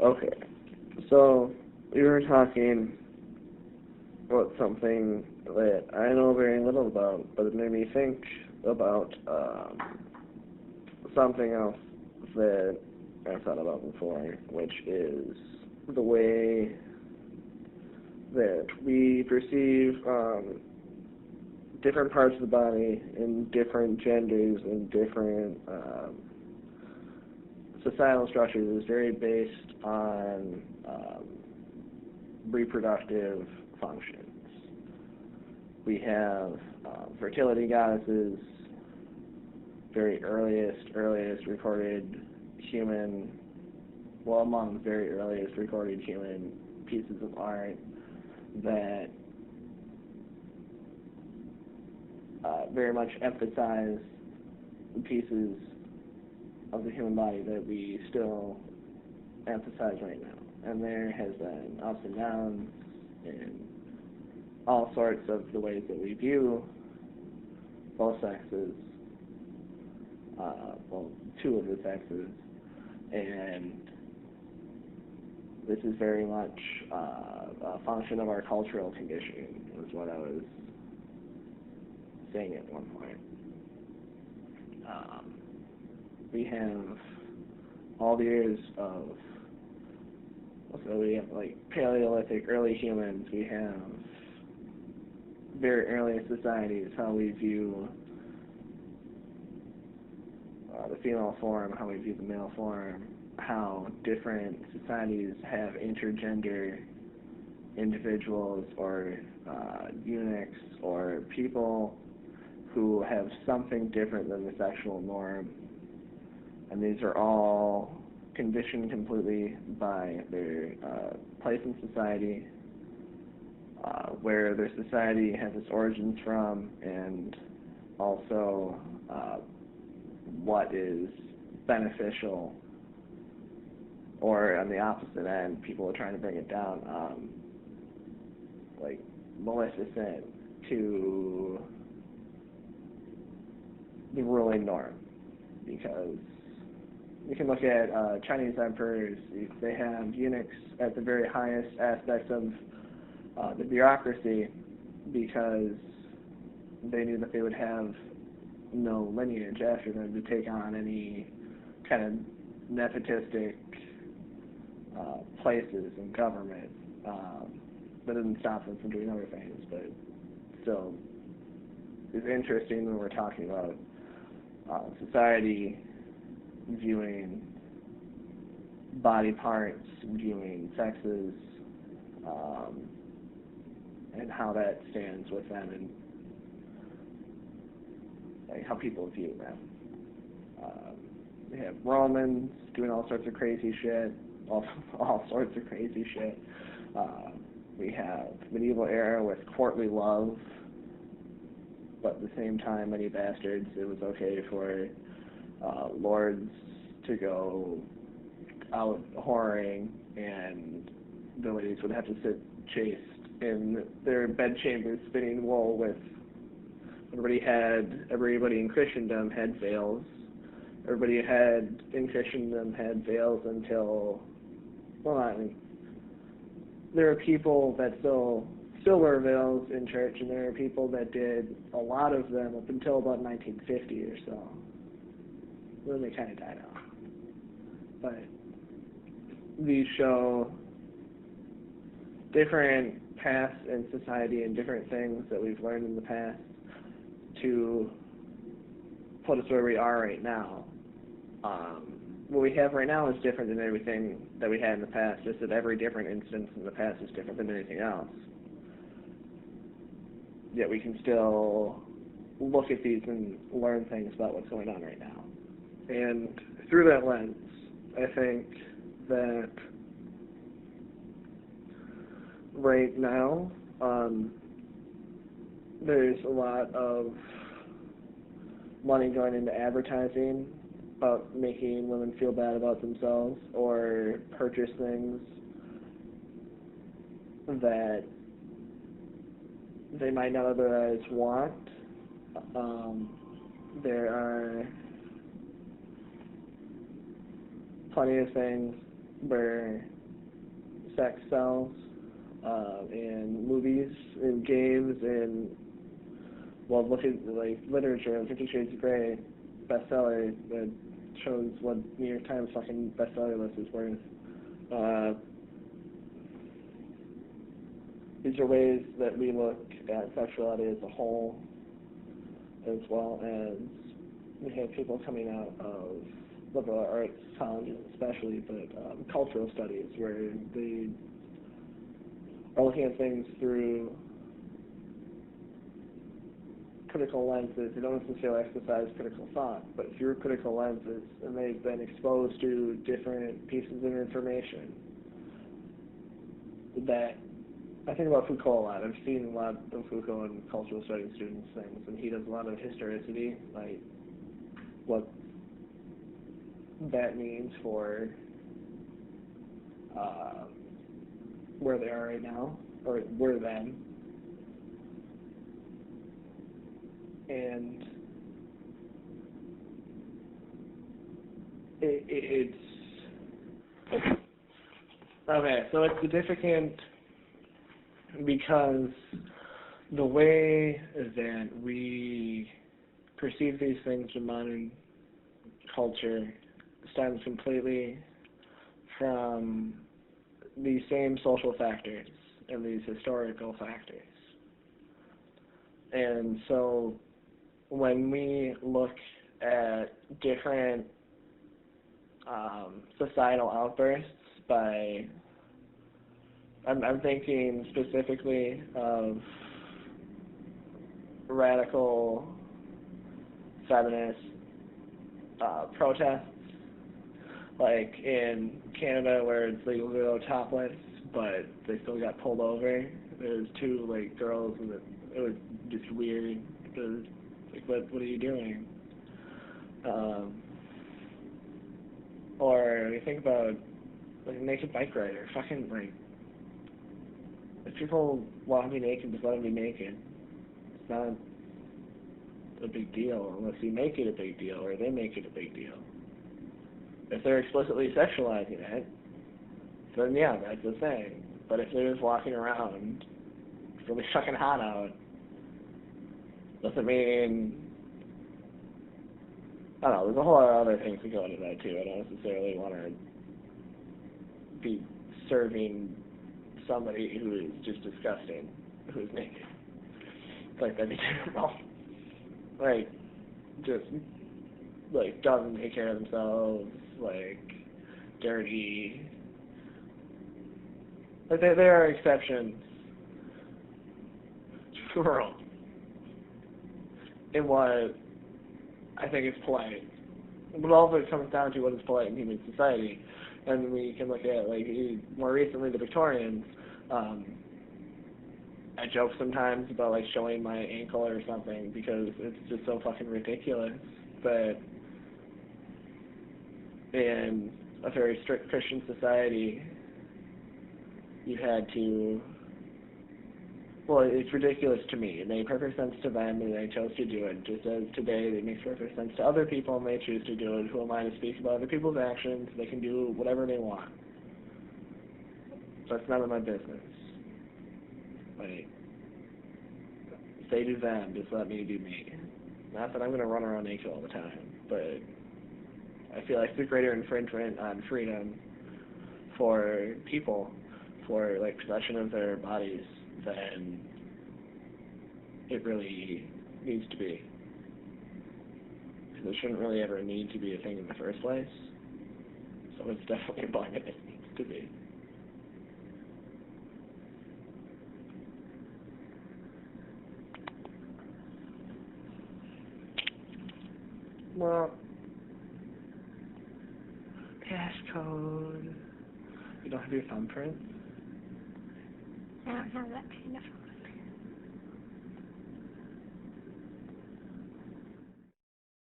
Okay, so we were talking about something that I know very little about, but it made me think about something else that I've thought about before, which is the way that we perceive different parts of the body in different genders and different societal structures is very based on reproductive functions. We have fertility goddesses, very earliest recorded human, well, among the very earliest recorded human pieces of art that very much emphasize the pieces of the human body that we still emphasize right now. And there has been ups and downs in all sorts of the ways that we view both sexes, well, two of the sexes, and this is very much a function of our cultural conditioning, is what I was saying at one point. We have all the years of, so we have like Paleolithic, early humans, we have very early societies, how we view the female form, how we view the male form, how different societies have intergender individuals or eunuchs or people who have something different than the sexual norm. And these are all conditioned completely by their place in society, where their society has its origins from, and also what is beneficial, or on the opposite end, people are trying to bring it down, like Maleficent, to the ruling norm, because you can look at Chinese emperors. They have eunuchs at the very highest aspects of the bureaucracy, because they knew that they would have no lineage after them to take on any kind of nepotistic places in government. That didn't stop them from doing other things, but still, it's interesting when we're talking about society viewing body parts, viewing sexes, and how that stands with them, and like how people view them. We have Romans doing all sorts of crazy shit, all sorts of crazy shit. We have medieval era with courtly love, but at the same time, many bastards, it was okay for lords to go out whoring, and the ladies would have to sit chaste in their bedchambers spinning wool with. Everybody in Christendom had veils. Everybody in Christendom had veils until, well, I mean, there are people that still wear veils in church, and there are people that did a lot of them up until about 1950 or so. Then they kind of died out. But these show different paths in society and different things that we've learned in the past to put us where we are right now. What we have right now is different than everything that we had in the past, just that every different instance in the past is different than anything else. Yet we can still look at these and learn things about what's going on right now. And through that lens, I think that right now, there's a lot of money going into advertising about making women feel bad about themselves or purchase things that they might not otherwise want. There are plenty of things where sex sells in movies, in games, in, well, look at like literature. 50 Shades of Grey bestseller that shows what New York Times fucking bestseller list is worth. These are ways that we look at sexuality as a whole, as well as we have people coming out of liberal arts colleges especially, but cultural studies, where they are looking at things through critical lenses. They don't necessarily exercise critical thought, but through critical lenses, and they've been exposed to different pieces of information that, I think about Foucault a lot. I've seen a lot of Foucault in cultural studies students things, and he does a lot of historicity, like what that means for where they are right now, or were then. And it's okay, so it's significant because the way that we perceive these things in modern culture stems completely from these same social factors and these historical factors. And so when we look at different societal outbursts by, I'm thinking specifically of radical feminist protests, like in Canada where it's legal to go topless, but they still got pulled over. There's two like girls, and it was just weird. It was like, what are you doing? Or you think about like a naked bike rider, fucking like, if people want to be naked, just let them be naked. It's not a big deal unless you make it a big deal or they make it a big deal. If they're explicitly sexualizing it, then yeah, that's the thing. But if they're just walking around, it's really fucking hot out, doesn't mean, I don't know, there's a whole lot of other things that go into that too. I don't necessarily want to be serving somebody who is just disgusting, who's naked. Like, that'd be terrible. Like, just, like, doesn't take care of themselves, like, dirty. Like, there are exceptions to the rule in what I think is polite. But all of it comes down to what is polite in human society. And we can look at, like, more recently the Victorians. I joke sometimes about, like, showing my ankle or something because it's just so fucking ridiculous that in a very strict Christian society you had to, well, it's ridiculous to me. It made perfect sense to them and they chose to do it, just as today it makes perfect sense to other people and they choose to do it. Who am I to speak about other people's actions? They can do whatever they want. That's none of my business. Like, they do them, just let me do me. Not that I'm going to run around naked all the time, but I feel like it's a greater infringement on freedom for people, for, like, possession of their bodies than it really needs to be. Because it shouldn't really ever need to be a thing in the first place. So it's definitely a bug that it needs to be. Well, passcode. You don't have your thumbprint? I don't have that kind of